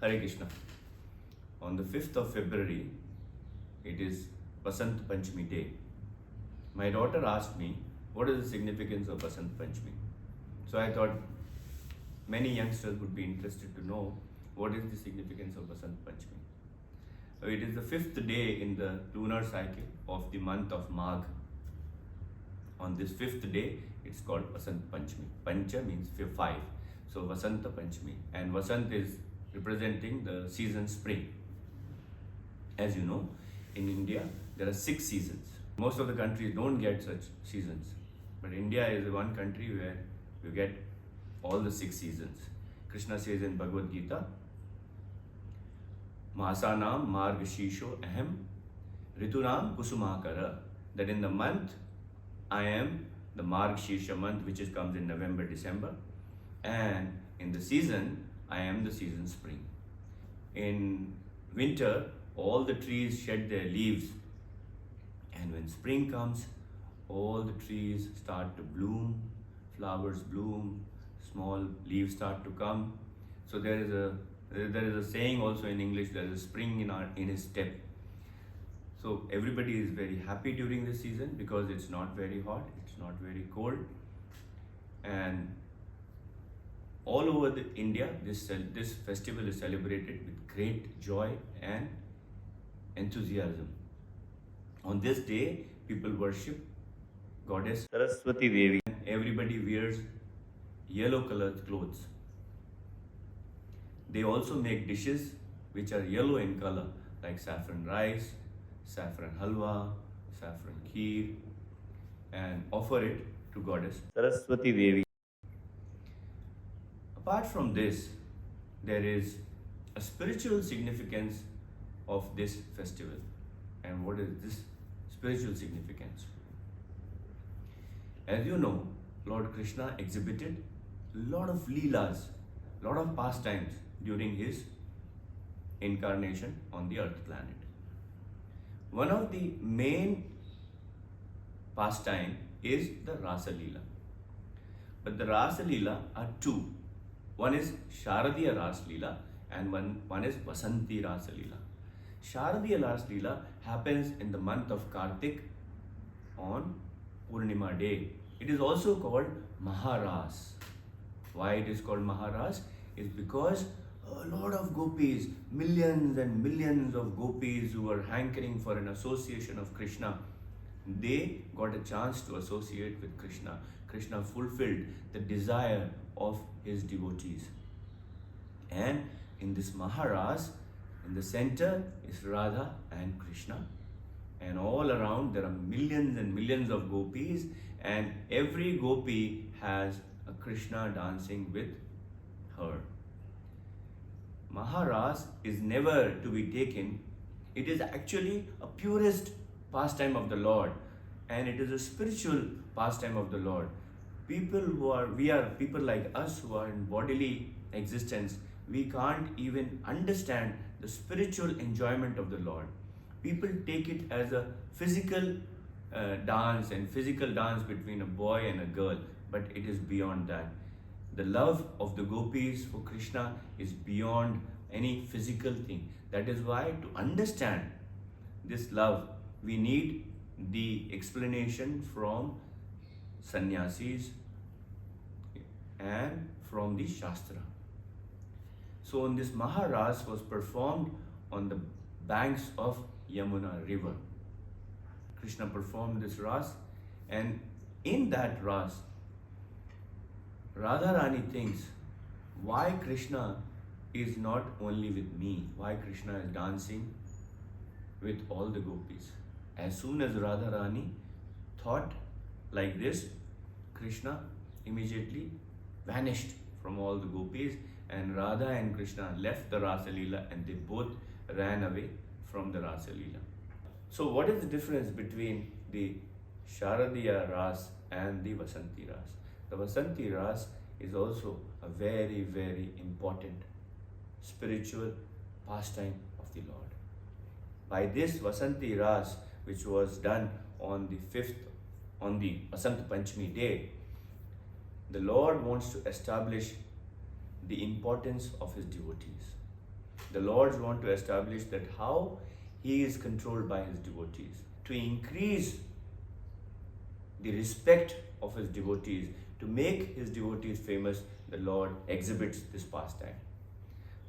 Hare Krishna. On the 5th of February, it is Basant Panchmi day. My daughter asked me, what is the significance of Basant Panchmi? So I thought many youngsters would be interested to know what is the significance of Basant Panchmi. It is the 5th day in the lunar cycle of the month of Magh. On this 5th day, it's called Basant Panchmi. Pancha means 5. So Vasanta Panchmi. And Vasant is representing the season spring. As you know, in India, there are 6 seasons. Most of the countries don't get such seasons. But India is the one country where you get all the 6 seasons. Krishna says in Bhagavad Gita, Masanam Margashisho Aham Ritunam Kusumakara, that in the month I am the Margashisha month, which comes in November, December, and in the season I am the season spring. In winter, all the trees shed their leaves, and when spring comes, all the trees start to bloom, flowers bloom, small leaves start to come. So there is a saying also in English, there is a spring in his step. So everybody is very happy during this season because it's not very hot, it's not very cold, and all over India, this festival is celebrated with great joy and enthusiasm. On this day, people worship goddess Saraswati Devi. Everybody wears yellow colored clothes. They also make dishes which are yellow in color, like saffron rice, saffron halwa, saffron kheer, and offer it to goddess Saraswati Devi. Apart from this, there is a spiritual significance of this festival. And what is this spiritual significance? As you know, Lord Krishna exhibited a lot of leelas, a lot of pastimes during his incarnation on the earth planet. One of the main pastime is the Rasa Leela. But the Rasa Leela are two. One is Sharadiya Rasa Leela and one is Vasanti Rasa Leela. Sharadiya Rasa Leela happens in the month of Kartik on Purnima day. It is also called Maharas. Why it is called Maharas? Is because a lot of gopis, millions and millions of gopis who were hankering for an association of Krishna, they got a chance to associate with Krishna. Krishna fulfilled the desire of his devotees. And in this Maharas, in the center is Radha and Krishna. And all around there are millions and millions of gopis, and every gopi has a Krishna dancing with her. Maharas is never to be taken. It is actually a purest pastime of the Lord, and it is a spiritual pastime of the Lord. We are people like us who are in bodily existence. We can't even understand the spiritual enjoyment of the Lord. People take it as a physical dance and physical dance between a boy and a girl, but it is beyond that. The love of the gopis for Krishna is beyond any physical thing. That is why to understand this love, we need the explanation from sannyasis and from the Shastra. So on this Maharas was performed on the banks of Yamuna river. Krishna performed this Ras, and in that Ras, Radharani thinks, why Krishna is not only with me? Why Krishna is dancing with all the gopis? As soon as Radharani thought like this, Krishna immediately vanished from all the gopis, and Radha and Krishna left the Rasa Leela and they both ran away from the Rasa Leela. So what is the difference between the Sharadiya Ras and the Vasanti Ras? The Vasanti Ras is also a very, very important spiritual pastime of the Lord. By this Vasanti Ras, which was done on the Basant Panchmi day, the Lord wants to establish the importance of his devotees. The Lords want to establish that how he is controlled by his devotees. To increase the respect of his devotees, to make his devotees famous, the Lord exhibits this pastime.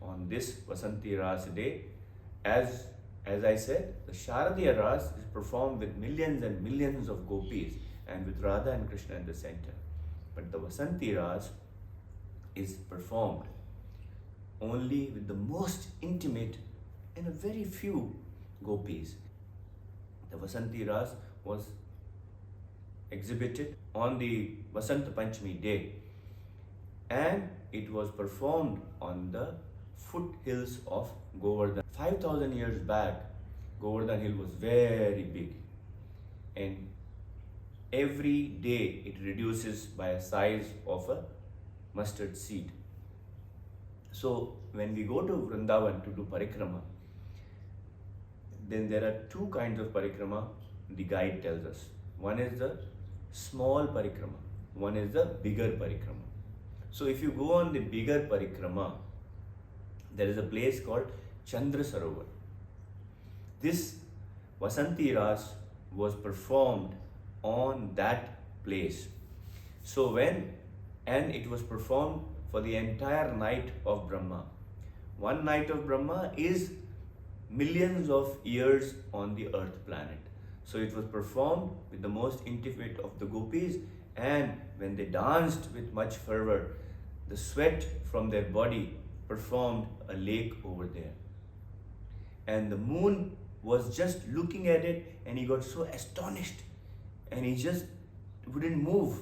On this Vasanti Ras day, as I said, the Sharadiya Ras is performed with millions and millions of gopis and with Radha and Krishna in the center. But the Vasanti Ras is performed only with the most intimate and a very few gopis. The Vasanti Ras was exhibited on the Basant Panchmi day, and it was performed on the foothills of Govardhan. 5,000 years back, Govardhan hill was very big, and every day it reduces by a size of a mustard seed. So when we go to Vrindavan to do parikrama, then there are two kinds of parikrama the guide tells us. One is the small parikrama, one is the bigger parikrama. So if you go on the bigger parikrama, there is a place called Chandra Sarovar. This Vasanti Ras was performed on that place. So and it was performed for the entire night of Brahma. One night of Brahma is millions of years on the earth planet. So it was performed with the most intimate of the gopis, and when they danced with much fervor, the sweat from their body performed a lake over there. And the moon was just looking at it, and he got so astonished and he just wouldn't move.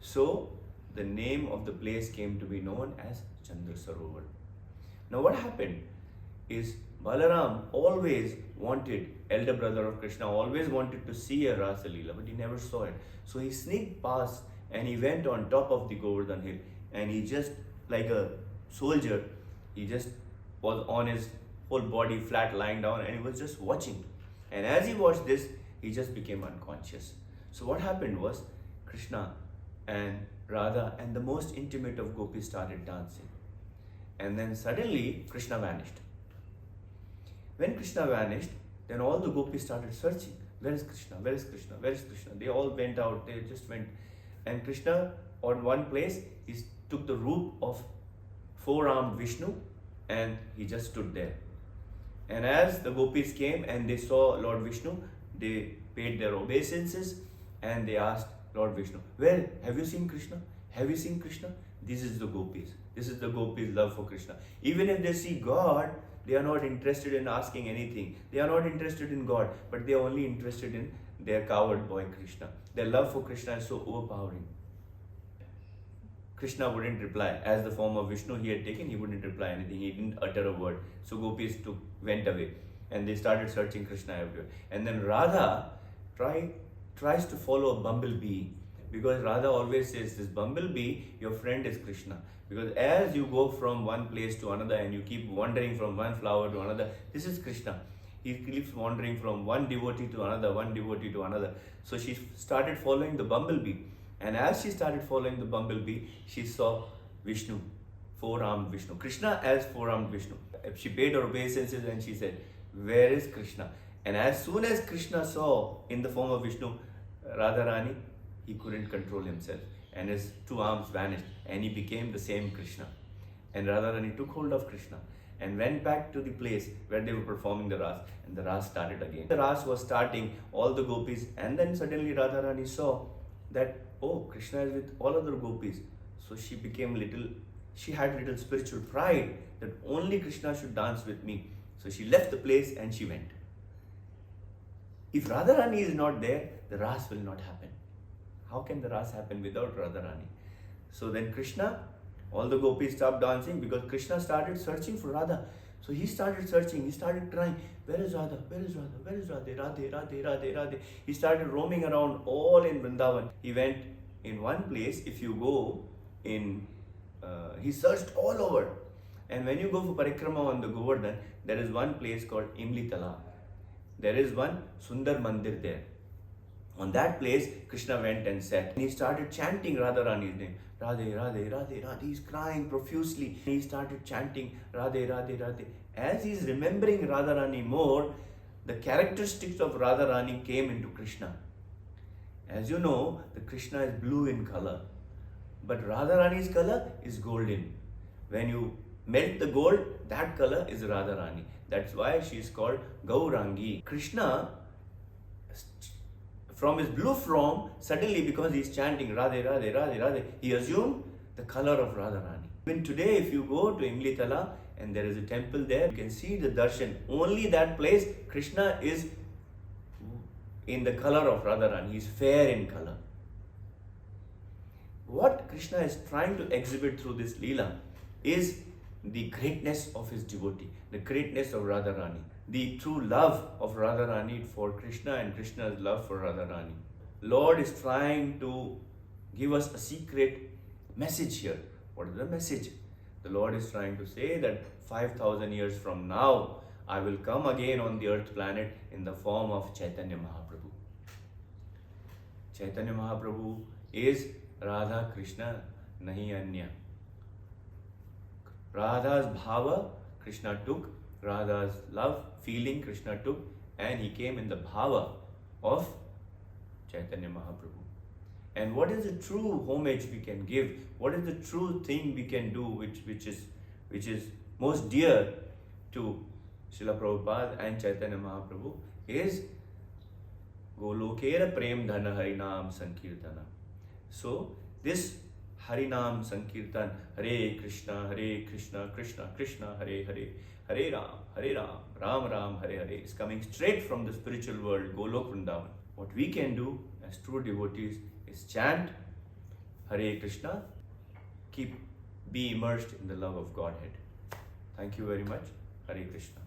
So the name of the place came to be known as Chandra Sarovar. Now what happened is Balaram always wanted, elder brother of Krishna, always wanted to see a Rasa Leela, but he never saw it. So he sneaked past and he went on top of the Govardhan hill, and he just, like a soldier, he just was on his whole body flat lying down, and he was just watching. And as he watched this, he just became unconscious. So what happened was Krishna and Radha and the most intimate of gopis started dancing. And then suddenly Krishna vanished. When Krishna vanished, then all the gopis started searching. Where is Krishna? Where is Krishna? Where is Krishna? They all went out. They just went. And Krishna, on one place, he took the roop of four-armed Vishnu, and he just stood there. And as the gopis came and they saw Lord Vishnu, they paid their obeisances and they asked Lord Vishnu, "Where? Have you seen Krishna? Have you seen Krishna?" This is the gopis. This is the gopis' love for Krishna. Even if they see God, they are not interested in asking anything. They are not interested in God, but they are only interested in their coward boy Krishna. Their love for Krishna is so overpowering. Krishna wouldn't reply. As the form of Vishnu he had taken, he wouldn't reply anything. He didn't utter a word. So gopis went away, and they started searching Krishna everywhere. And then Radha tries to follow a bumblebee, because Radha always says, "This bumblebee, your friend is Krishna." Because as you go from one place to another and you keep wandering from one flower to another, this is Krishna. He keeps wandering from one devotee to another, one devotee to another. So she started following the bumblebee. And as she started following the bumblebee, she saw Vishnu, four-armed Vishnu. Krishna as four-armed Vishnu. She paid her obeisances and she said, "Where is Krishna?" And as soon as Krishna saw in the form of Vishnu, Radharani, he couldn't control himself. And his two arms vanished and he became the same Krishna. And Radharani took hold of Krishna and went back to the place where they were performing the Ras, and the Ras started again. The Ras was starting, all the gopis, and then suddenly Radharani saw that, oh, Krishna is with all other gopis. So she had little spiritual pride that only Krishna should dance with me. So she left the place and she went. If Radharani is not there, the Ras will not happen. How can the Ras happen without Radharani? So then Krishna, all the gopis stopped dancing because Krishna started searching for Radha. So he started searching, he started trying, "Where is Radha? Where is Radha? Where is Radhe? Radhe, Radhe, Radhe, Radhe." He started roaming around all in Vrindavan. He went in one place, if you go in, he searched all over. And when you go for parikrama on the Govardhan, there is one place called Imli Talab. There is one Sundar Mandir there. On that place, Krishna went and sat. And he started chanting Radharani's name. Radhe, Radhe, Radhe, Radhe. He's crying profusely. He started chanting Radhe, Radhe, Radhe. As he's remembering Radharani more, the characteristics of Radharani came into Krishna. As you know, the Krishna is blue in color, but Radharani's color is golden. When you melt the gold, that color is Radharani. That's why she is called Gaurangi. Krishna, from his blue form, suddenly because he is chanting Radhe, Radhe, Radhe, Radhe, he assumed the color of Radharani. Even today, if you go to Imlitala and there is a temple there, you can see the darshan. Only that place, Krishna is in the color of Radharani. He is fair in color. What Krishna is trying to exhibit through this Leela is the greatness of his devotee, the greatness of Radharani, the true love of Radharani for Krishna and Krishna's love for Radharani. Lord is trying to give us a secret message here. What is the message? The Lord is trying to say that 5,000 years from now, I will come again on the earth planet in the form of Chaitanya Mahaprabhu. Chaitanya Mahaprabhu is Radha Krishna, nahi anya. Radha's bhava, Krishna took. Radha's love, feeling, Krishna took. And he came in the bhava of Chaitanya Mahaprabhu. And what is the true homage we can give? What is the true thing we can do which is most dear to Srila Prabhupada and Chaitanya Mahaprabhu is Golokera Prem Dhana Harinam Sankirtana. So this Harinam Sankirtan, Hare Krishna, Krishna Krishna, Hare Hare, Hare Ram, Ram Ram, Hare Hare is coming straight from the spiritual world, Golok Vrindavan. What we can do as true devotees is chant Hare Krishna, be immersed in the love of Godhead. Thank you very much. Hare Krishna.